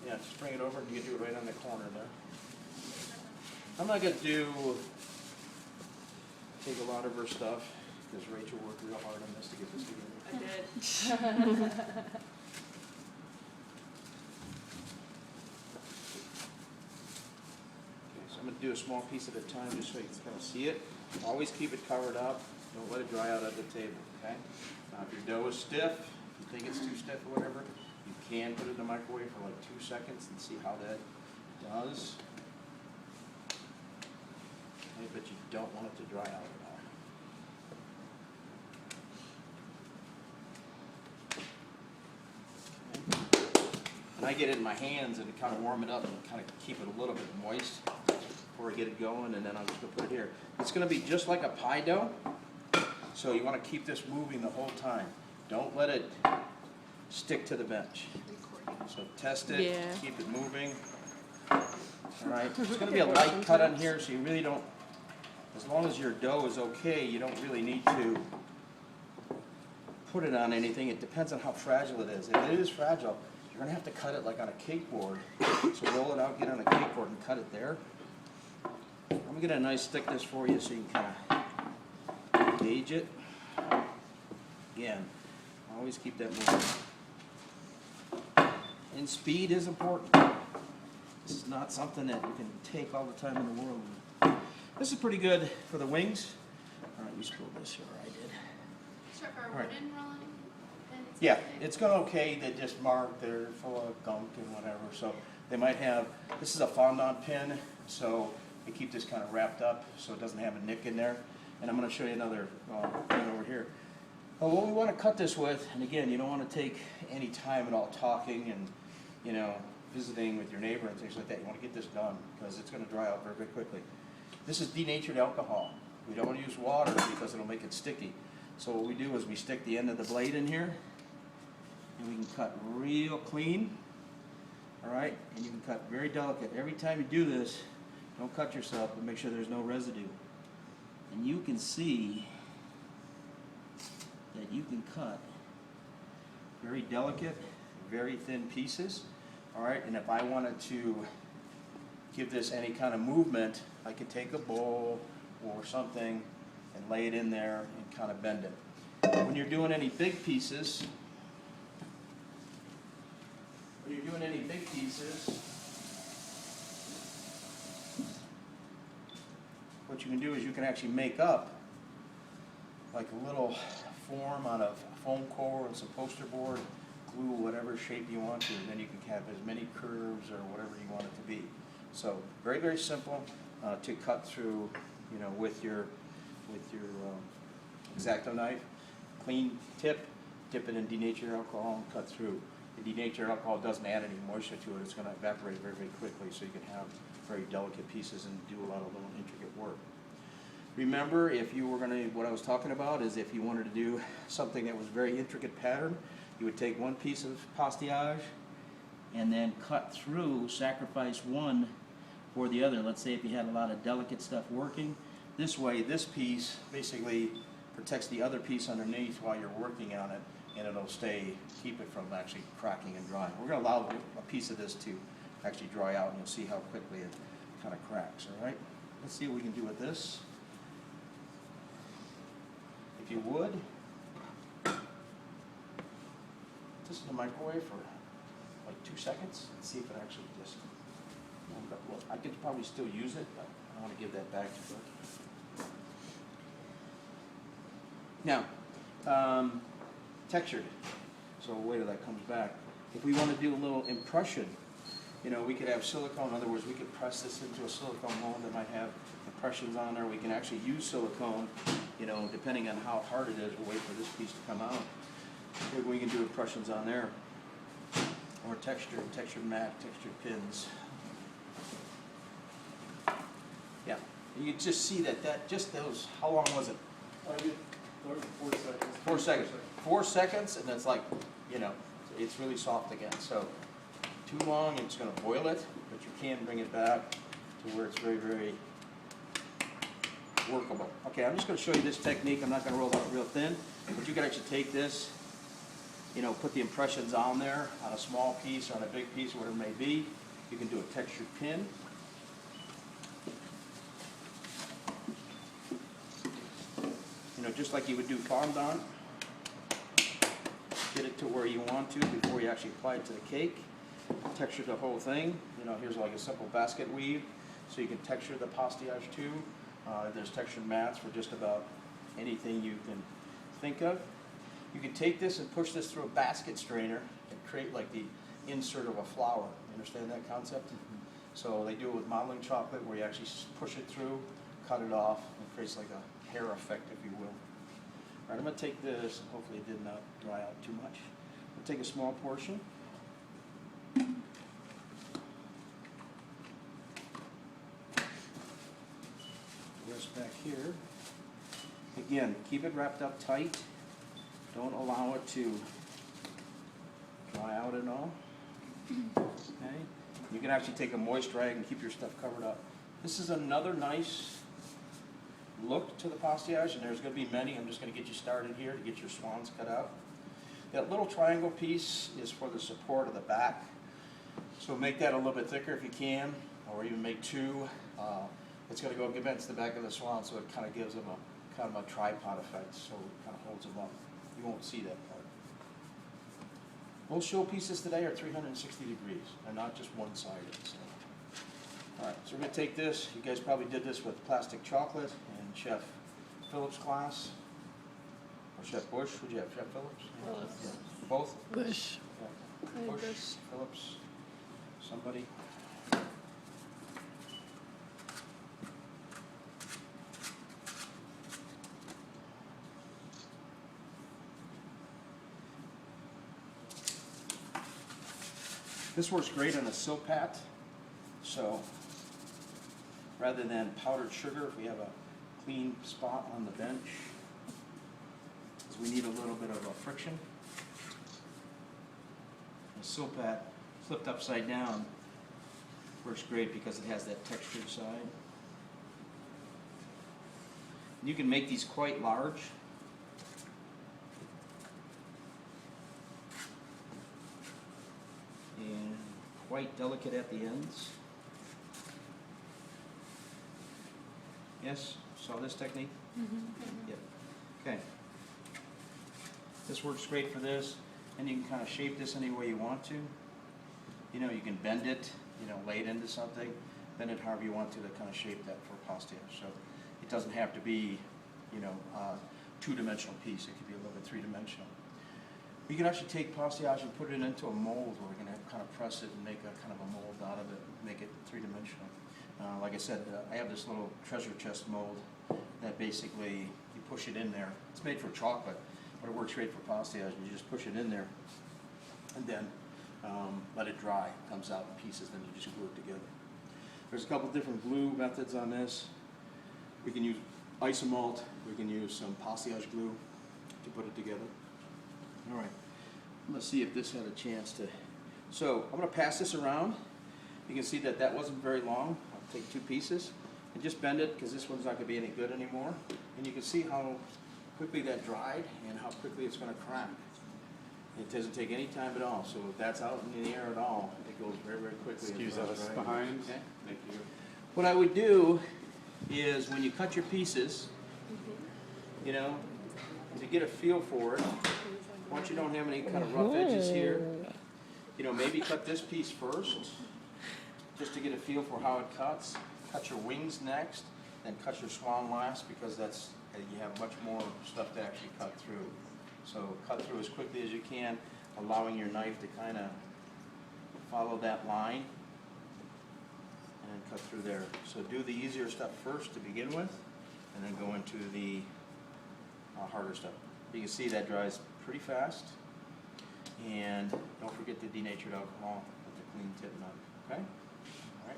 Yeah, just bring it over and you can do it right on the corner there. I'm not going to take a lot of her stuff because Rachel worked real hard on this to get this together. I did. Okay, so I'm going to do a small piece at a time just so you can kind of see it. Always keep it covered up. Don't let it dry out at the table, okay? Now if your dough is stiff, if you think it's too stiff or whatever, you can put it in the microwave for like 2 seconds and see how that does. Okay, but you don't want it to dry out at all. And I get it in my hands and kind of warm it up and kind of keep it a little bit moist before I get it going, and then I'm just going to put it here. It's going to be just like a pie dough, so you want to keep this moving the whole time. Don't let it stick to the bench. So test it, Yeah. keep it moving. All right, it's going to be a light cut on here, so you really don't, as long as your dough is okay, you don't really need to put it on anything. It depends on how fragile it is. If it is fragile, you're going to have to cut it like on a cake board. So roll it out, get on a cake board, and cut it there. I'm going to get a nice thickness for you so you can kind of gauge it. Again, always keep that moving. And speed is important. This is not something that you can take all the time in the world. This is pretty good for the wings. All right, you spilled this here, I did. Sure, are Right. wooden rolling pins? Yeah, okay? it's going okay. They just mark, they're full of gunk and whatever. So they might have, this is a fondant pin, so we keep this kind of wrapped up so it doesn't have a nick in there. And I'm going to show you another thing over here. Well, what we want to cut this with, and again, you don't want to take any time at all talking and, you know, visiting with your neighbor and things like that. You want to get this done because it's going to dry out very, very quickly. This is denatured alcohol. We don't want to use water because it'll make it sticky. So what we do is we stick the end of the blade in here, and we can cut real clean, all right? And you can cut very delicate. Every time you do this, don't cut yourself, but make sure there's no residue. And you can see that you can cut very delicate, very thin pieces, all right? And if I wanted to give this any kind of movement, I could take a bowl or something and lay it in there and kind of bend it. When you're doing any big pieces, what you can do is you can actually make up like a little form out of foam core and some poster board, glue whatever shape you want to, and then you can have as many curves or whatever you want it to be. So very, very simple to cut through, you know, with your X-Acto knife. Clean tip, dip it in denatured alcohol and cut through. The denatured alcohol doesn't add any moisture to it. It's going to evaporate very, very quickly, so you can have very delicate pieces and do a lot of little intricate work. Remember, if you were going to, what I was talking about is if you wanted to do something that was very intricate pattern, you would take one piece of pastillage and then cut through, sacrifice one for the other. Let's say if you had a lot of delicate stuff working, this way this piece basically protects the other piece underneath while you're working on it, and it'll keep it from actually cracking and drying. We're going to allow a piece of this to actually dry out, and you'll see how quickly it kind of cracks, all right? Let's see what we can do with this. If you would, put this in the microwave for like 2 seconds and see if it actually just warmed up. Well, I could probably still use it, but I want to give that back to her. Now, textured. So wait till that comes back. If we want to do a little impression, you know, we could have silicone. In other words, we could press this into a silicone mold that might have impressions on there. We can actually use silicone, you know, depending on how hard it is. We'll wait for this piece to come out. Maybe we can do impressions on there. Or textured mat, textured pins. Yeah, you can just see that just those, how long was it? 4 seconds. 4 seconds. 4 seconds, and it's like, you know, it's really soft again. So too long, it's going to boil it, but you can bring it back to where it's very, very workable. Okay, I'm just going to show you this technique. I'm not going to roll it out real thin, but you can actually take this you know, put the impressions on there on a small piece, on a big piece, whatever it may be. You can do a textured pin. You know, just like you would do fondant. Get it to where you want to before you actually apply it to the cake. Texture the whole thing. You know, here's like a simple basket weave, so you can texture the pastillage too. There's textured mats for just about anything you can think of. You can take this and push this through a basket strainer and create like the insert of a flower. You understand that concept? So they do it with modeling chocolate, where you actually push it through, cut it off, and it creates like a hair effect, if you will. All right, I'm going to take this, and hopefully it did not dry out too much. I'll take a small portion. This back here. Again, keep it wrapped up tight. Don't allow it to dry out at all. Okay? You can actually take a moist rag and keep your stuff covered up. This is another nice look to the pastillage, and there's going to be many. I'm just going to get you started here to get your swans cut out. That little triangle piece is for the support of the back. So make that a little bit thicker if you can, or even make two. It's going to go against the back of the swan, so it kind of gives them a kind of a tripod effect, so it kind of holds them up. You won't see that part. Most show pieces today are 360 degrees. They're not just one-sided. So. All right, so we're going to take this. You guys probably did this with plastic chocolate in Chef Phillips' class. Or Chef Bush. Would you have Chef Phillips? Phillips. Yeah. Both? Bush. Yeah. Bush, Phillips, somebody. This works great on a silk pat, so rather than powdered sugar, if we have a clean spot on the bench, because we need a little bit of a friction. A silk pat flipped upside down works great because it has that textured side. You can make these quite large. And quite delicate at the ends. Yes? Saw this technique? Yep. Okay. This works great for this, and you can kind of shape this any way you want to. You know, you can bend it, you know, lay it into something, bend it however you want to kind of shape that for pastillage. So it doesn't have to be, you know, a two-dimensional piece. It could be a little bit three-dimensional. You can actually take pastillage and put it into a mold, where we're going to kind of press it and make a kind of a mold out of it, make it three-dimensional. Like I said, I have this little treasure chest mold that basically you push it in there. It's made for chocolate, but it works great for pastillage. You just push it in there and then let it dry. It comes out in pieces, then you just glue it together. There's a couple different glue methods on this. We can use isomalt. We can use some pastillage glue to put it together. All right, let's see if this had a chance to. So I'm going to pass this around. You can see that that wasn't very long. I'll take two pieces and just bend it, because this one's not going to be any good anymore. And you can see how quickly that dried and how quickly it's going to crack. It doesn't take any time at all. So if that's out in the air at all, it goes very, very quickly. Excuse us behind. Okay. Thank you. What I would do is, when you cut your pieces, you know, to get a feel for it, once you don't have any kind of rough edges here, you know, maybe cut this piece first, just to get a feel for how it cuts. Cut your wings next, then cut your swan last, because that's, you have much more stuff to actually cut through. So cut through as quickly as you can, allowing your knife to kind of follow that line, and then cut through there. So do the easier stuff first to begin with, and then go into the harder stuff. You can see that dries pretty fast, and don't forget the denatured alcohol with the clean tip nut, okay?